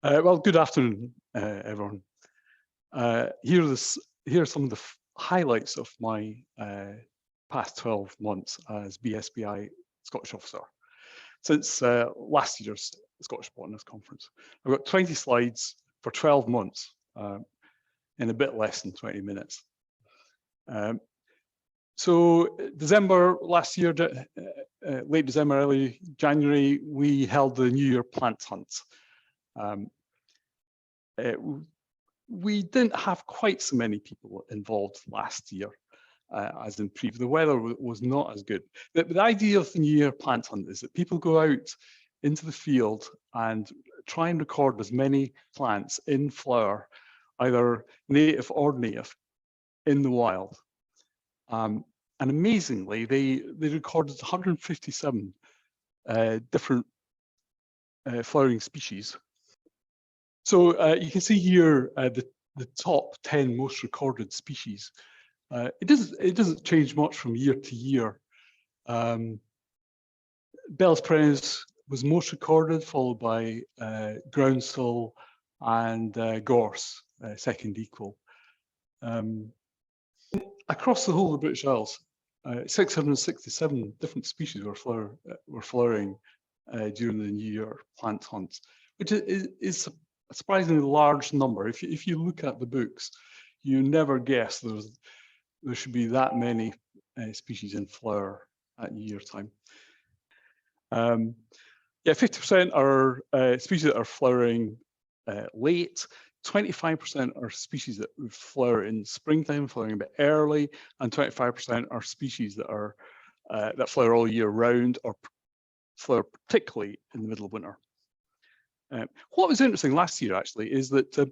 Well, good afternoon, everyone. Here are some of the highlights of my past 12 months as BSBI Scottish Officer since last year's Scottish Botanist Conference. I've got 20 slides for 12 months in a bit less than 20 minutes. So December last year, late December, early January, we held the New Year plant hunt. We didn't have quite so many people involved last year as in previous. The weather was not as good. The idea of the New Year plant hunt is that people go out into the field and try and record as many plants in flower, either native or native, in the wild. And amazingly, they recorded 157 different flowering species. So you can see here the top 10 most recorded species. It doesn't change much from year to year. Bell's perennis was most recorded, followed by groundsel and gorse, second equal. Across the whole of the British Isles, 667 different species were flowering during the New Year plant hunt, which is a surprisingly large number. If you look at the books, you never guess there should be that many species in flower at New Year time. Yeah, 50% are species that are flowering late. 25% are species that flower in springtime, flowering a bit early, and 25% are species that are that flower all year round or flower particularly in the middle of winter. What was interesting last year actually is that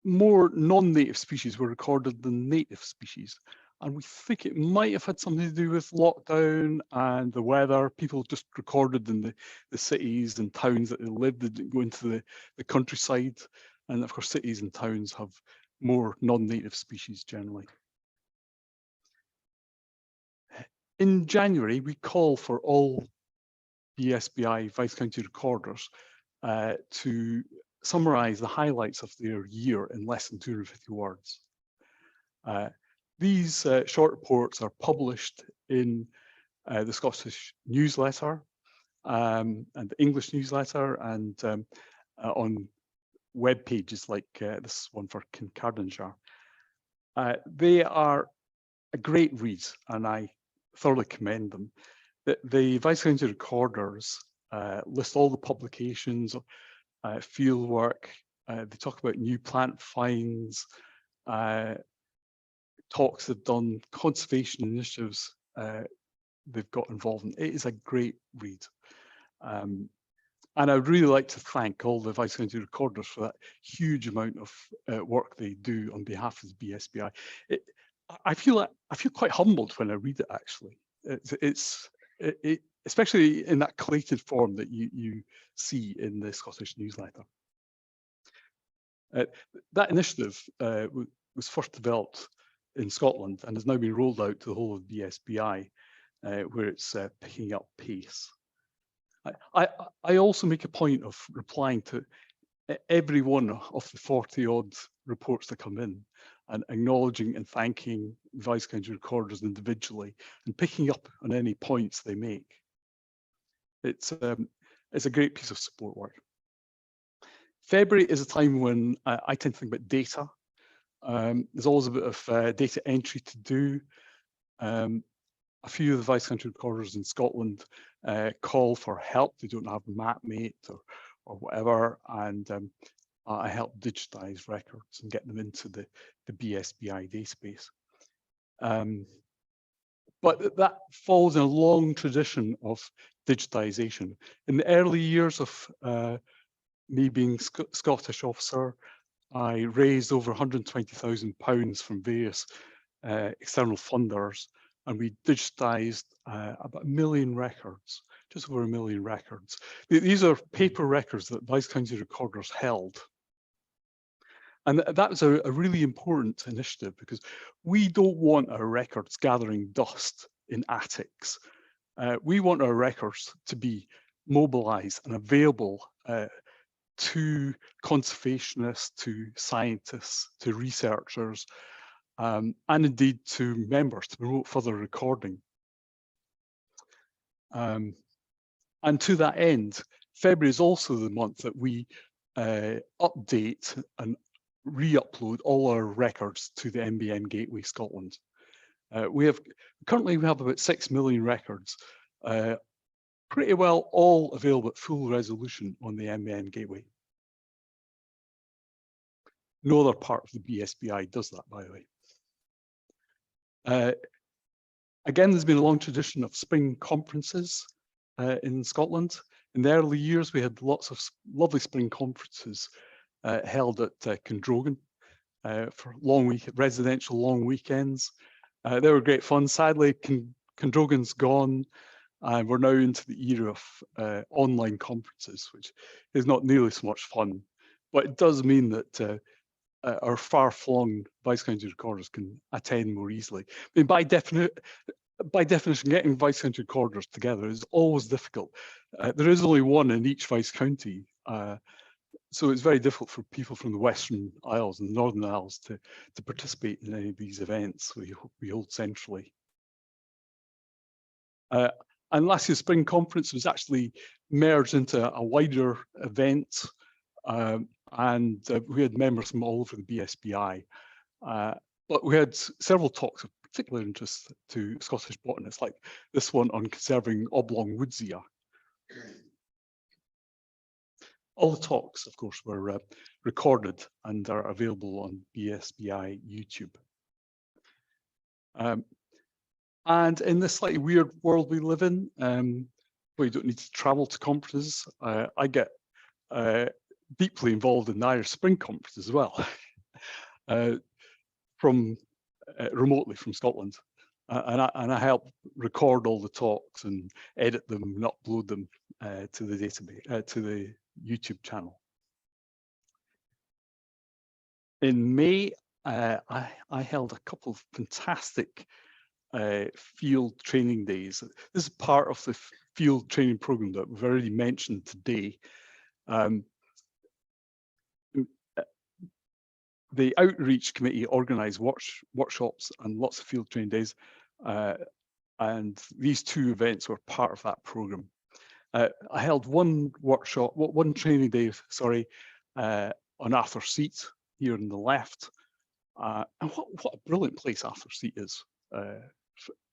more non-native species were recorded than native species. And we think it might have had something to do with lockdown and the weather. People just recorded in the cities and towns that they lived. They didn't go into the countryside. And of course, cities and towns have more non-native species generally. In January, we call for all BSBI Vice County Recorders to summarise the highlights of their year in less than 250 words. These short reports are published in the Scottish newsletter and the English newsletter and on web pages like this one for Kincardineshire. They are a great read and I thoroughly commend them. The Vice County Recorders list all the publications, field work, they talk about new plant finds, talks they've done, conservation initiatives they've got involved in. It is a great read. And I'd really like to thank all the Vice County Recorders for that huge amount of work they do on behalf of the BSBI. I feel quite humbled when I read it actually. Especially in that collated form that you see in the Scottish newsletter. That initiative was first developed in Scotland and has now been rolled out to the whole of BSBI, where it's picking up pace. I also make a point of replying to every one of the 40 odd reports that come in and acknowledging and thanking Vice County Recorders individually and picking up on any points they make. It's a great piece of support work. February is a time when I tend to think about data. There's always a bit of data entry to do. A few of the Vice County Recorders in Scotland call for help. They don't have a mapmate or whatever, and I help digitize records and get them into the BSBI database. But that falls in a long tradition of digitization. In the early years of me being Scottish Officer, I raised over £120,000 from various external funders, and we digitized about 1 million records, just over 1 million records. These are paper records that Vice County Recorders held. And that was a really important initiative because we don't want our records gathering dust in attics. We want our records to be mobilized and available to conservationists, to scientists, to researchers, and indeed to members to promote further recording. And to that end, February is also the month that we update and re-upload all our records to the MBN Gateway Scotland. Currently we have about 6 million records, pretty well all available at full resolution on the MBN Gateway. No other part of the BSBI does that, by the way. Again, there's been a long tradition of spring conferences in Scotland. In the early years, we had lots of lovely spring conferences held at Corrour for residential long weekends. They were great fun. Sadly, Corrour's gone, and we're now into the era of online conferences, which is not nearly so much fun, but it does mean that our far-flung Vice-County recorders can attend more easily. I mean, by definition, getting Vice-County recorders together is always difficult. There is only one in each Vice-County, so it's very difficult for people from the Western Isles and the Northern Isles to participate in any of these events we hold centrally. And last year's spring conference was actually merged into a wider event, and we had members from all over the BSBI. But we had several talks of particular interest to Scottish botanists, like this one on conserving oblong woodsia. All the talks, of course, were recorded and are available on BSBI YouTube. And in this slightly weird world we live in, where you don't need to travel to conferences, I get deeply involved in the Irish Spring Conference as well, remotely from Scotland, and I help record all the talks and edit them and upload them to the database, to the YouTube channel. In May, I held a couple of fantastic field training days. This is part of the field training program that we've already mentioned today. The outreach committee organised workshops and lots of field training days, and these two events were part of that program. I held one training day, sorry, on Arthur Seat here on the left, and what a brilliant place Arthur Seat is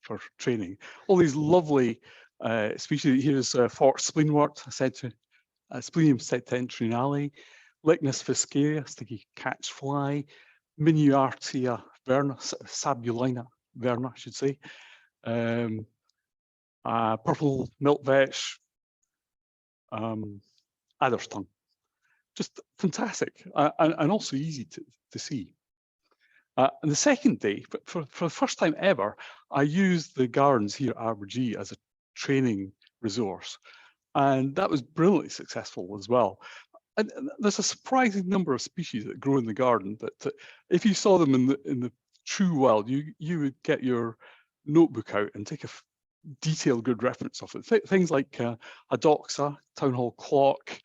for training. All these lovely species. Here's Fort Spleenwort, Splenium septentrionale, Lichnus fiscaria, sticky catchfly, Minuartia verna, Sabulina verna, I should say, purple milkvetch, adder's tongue. Just fantastic, and also easy to see. And the second day, for the first time ever, I used the gardens here at Abergee as a training resource, and that was brilliantly successful as well. And there's a surprising number of species that grow in the garden that if you saw them in the true wild, you would get your notebook out and take a detailed good reference of it. Things like Adoxa, Town Hall Clock,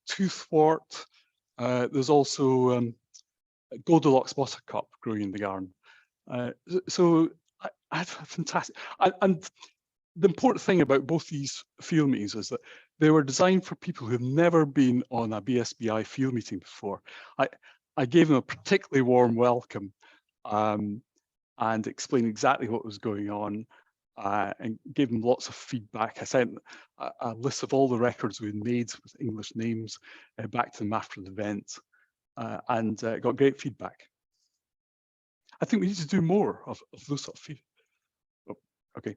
Toothwort. There's also Goldilocks buttercup growing in the garden. So I had a fantastic, and the important thing about both these field meetings is that they were designed for people who have never been on a BSBI field meeting before. I gave them a particularly warm welcome and explained exactly what was going on and gave them lots of feedback. I sent a list of all the records we'd made with English names back to them after the event and got great feedback. I think we need to do more of those sort of feedback. Oh, okay.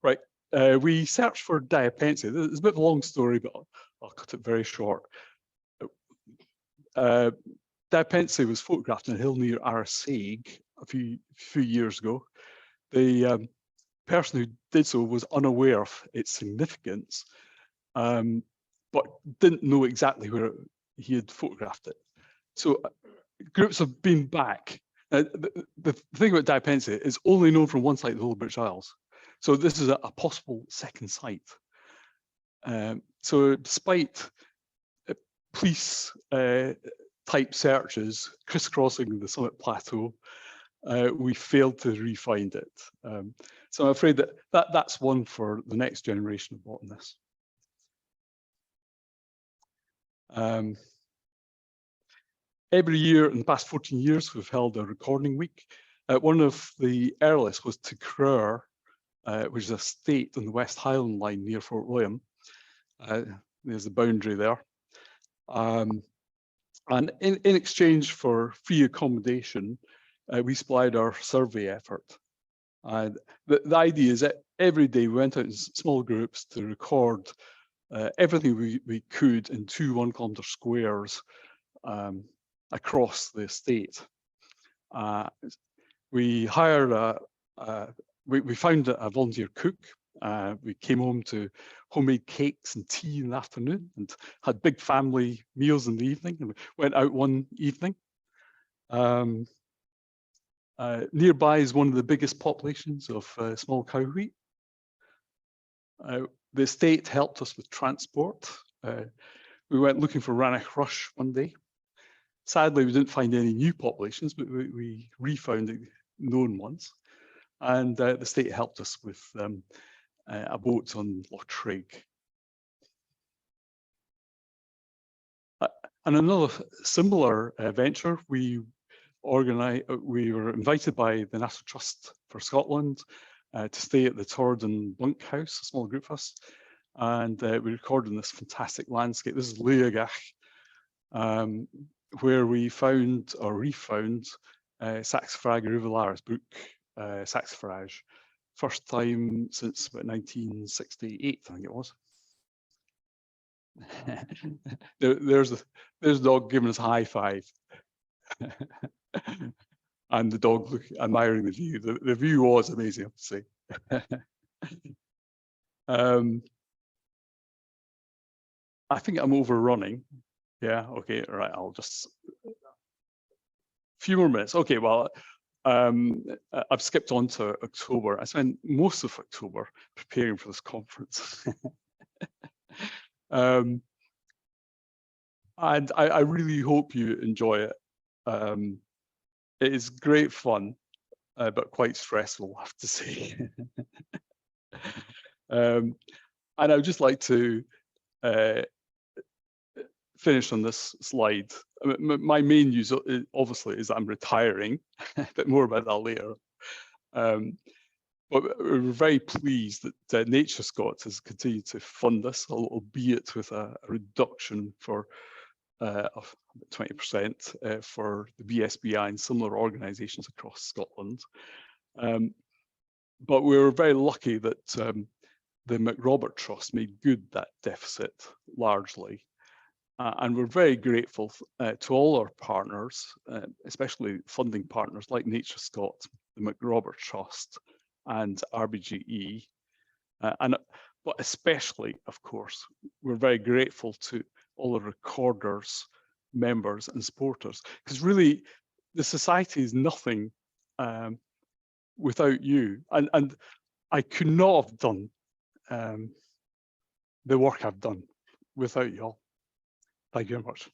Right, we searched for Diapensia. It's a bit of a long story, but I'll cut it very short. Diapensia was photographed on a hill near Arsaig a few years ago. The person who did so was unaware of its significance, but didn't know exactly where he had photographed it. So groups have been back. The thing about Diapensia is only known from one side of the whole British Isles. So this is a possible second site. So despite police type searches crisscrossing the summit plateau, we failed to re-find it. So I'm afraid that's one for the next generation of botanists. Every year in the past 14 years, we've held a recording week. One of the earliest was to Corrour, which is a estate on the West Highland line near Fort William. There's the boundary there. And in exchange for free accommodation, we supplied our survey effort. And the idea is that every day we went out in small groups to record everything we could in 2 1-kilometre squares across the estate. We hired we found a volunteer cook. We came home to homemade cakes and tea in the afternoon and had big family meals in the evening, and we went out one evening. Nearby is one of the biggest populations of small cow wheat. The estate helped us with transport. We went looking for Rannoch Rush one day. Sadly, we didn't find any new populations, but we refound the known ones. And the state helped us with a boat on Loch Trigg. And another similar venture, we were invited by the National Trust for Scotland to stay at the Torridon bunk house, a small group of us, and we recorded in this fantastic landscape. This is Luagach, where we found or refound Saxifraga rivularis, Brook saxifrage, first time since about 1968, I think it was. There's a dog giving us a high five. And the dog admiring the view. The view was amazing, I have to say. I think I'm overrunning. Yeah, okay, all right, I'll just, a few more minutes. Okay, well, I've skipped on to October. I spent most of October preparing for this conference. And I really hope you enjoy it. It is great fun, but quite stressful, I have to say. And I would just like to finish on this slide. My main news, obviously, is that I'm retiring. A bit more about that later. But we're very pleased that Nature Scots has continued to fund us, albeit with a reduction of 20% for the BSBI and similar organisations across Scotland. But we were very lucky that the McRobert Trust made good that deficit largely. And we're very grateful to all our partners, especially funding partners like Nature Scots, the McRobert Trust and RBGE. But especially, of course, we're very grateful to all the recorders, members and supporters, because really the society is nothing without you. And I could not have done the work I've done without you all. Thank you very much.